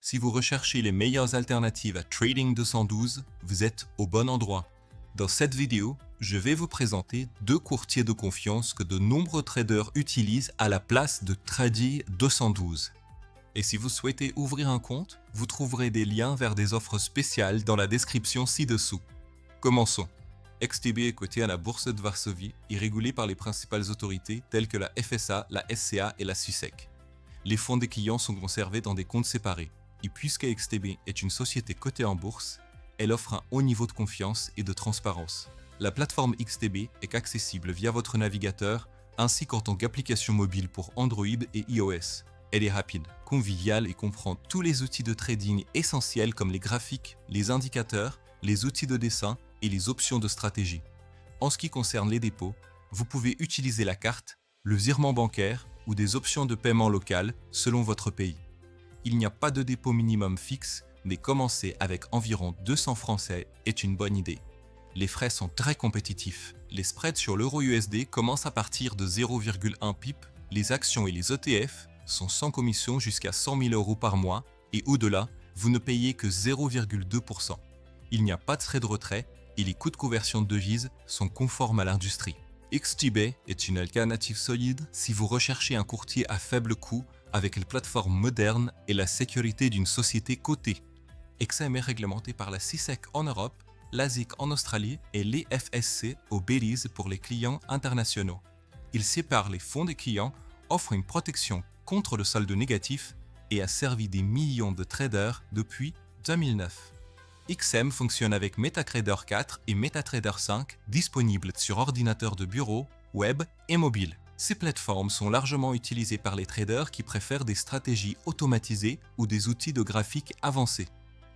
Si vous recherchez les meilleures alternatives à Trading 212, vous êtes au bon endroit. Dans cette vidéo, je vais vous présenter deux courtiers de confiance que de nombreux traders utilisent à la place de Trading 212. Et si vous souhaitez ouvrir un compte, vous trouverez des liens vers des offres spéciales dans la description ci-dessous. Commençons. XTB est coté à la Bourse de Varsovie et régulé par les principales autorités telles que la FSA, la SCA et la SUSEC. Les fonds des clients sont conservés dans des comptes séparés. Et puisque XTB est une société cotée en bourse, elle offre un haut niveau de confiance et de transparence. La plateforme XTB est accessible via votre navigateur ainsi qu'en tant qu'application mobile pour Android et iOS. Elle est rapide, conviviale et comprend tous les outils de trading essentiels comme les graphiques, les indicateurs, les outils de dessin et les options de stratégie. En ce qui concerne les dépôts, vous pouvez utiliser la carte, le virement bancaire ou des options de paiement locales selon votre pays. Il n'y a pas de dépôt minimum fixe, mais commencer avec environ 200 français est une bonne idée. Les frais sont très compétitifs. Les spreads sur l'euro USD commencent à partir de 0,1 pip, les actions et les ETF sont sans commission jusqu'à 100 000 euros par mois et au-delà, vous ne payez que 0,2%. Il n'y a pas de frais de retrait et les coûts de conversion de devises sont conformes à l'industrie. XTB est une alternative solide si vous recherchez un courtier à faible coût avec une plateforme moderne et la sécurité d'une société cotée. XM est réglementé par la SISEC en Europe, l'ASIC en Australie et l'EFSC au Belize pour les clients internationaux. Il sépare les fonds des clients, offre une protection contre le solde négatif et a servi des millions de traders depuis 2009. XM fonctionne avec MetaTrader 4 et MetaTrader 5 disponibles sur ordinateur de bureau, web et mobile. Ces plateformes sont largement utilisées par les traders qui préfèrent des stratégies automatisées ou des outils de graphique avancés.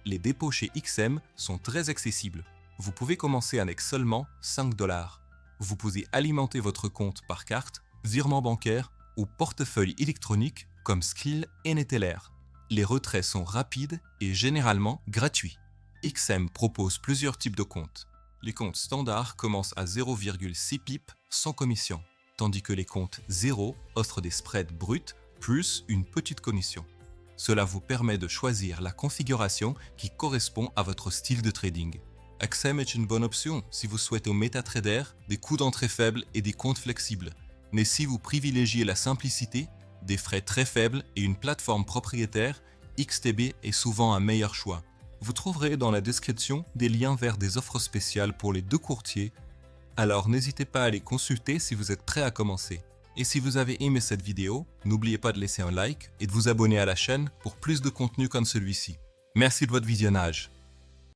Les dépôts chez XM sont très accessibles. Vous pouvez commencer avec seulement 5 $. Vous pouvez alimenter votre compte par carte, virement bancaire ou portefeuille électronique comme Skrill et Neteller. Les retraits sont rapides et généralement gratuits. XM propose plusieurs types de comptes. Les comptes standards commencent à 0,6 pip sans commission, tandis que les comptes 0 offrent des spreads bruts plus une petite commission. Cela vous permet de choisir la configuration qui correspond à votre style de trading. XM est une bonne option si vous souhaitez au MetaTrader des coûts d'entrée faibles et des comptes flexibles. Mais si vous privilégiez la simplicité, des frais très faibles et une plateforme propriétaire, XTB est souvent un meilleur choix. Vous trouverez dans la description des liens vers des offres spéciales pour les deux courtiers, alors n'hésitez pas à les consulter si vous êtes prêt à commencer. Et si vous avez aimé cette vidéo, n'oubliez pas de laisser un like et de vous abonner à la chaîne pour plus de contenu comme celui-ci. Merci de votre visionnage.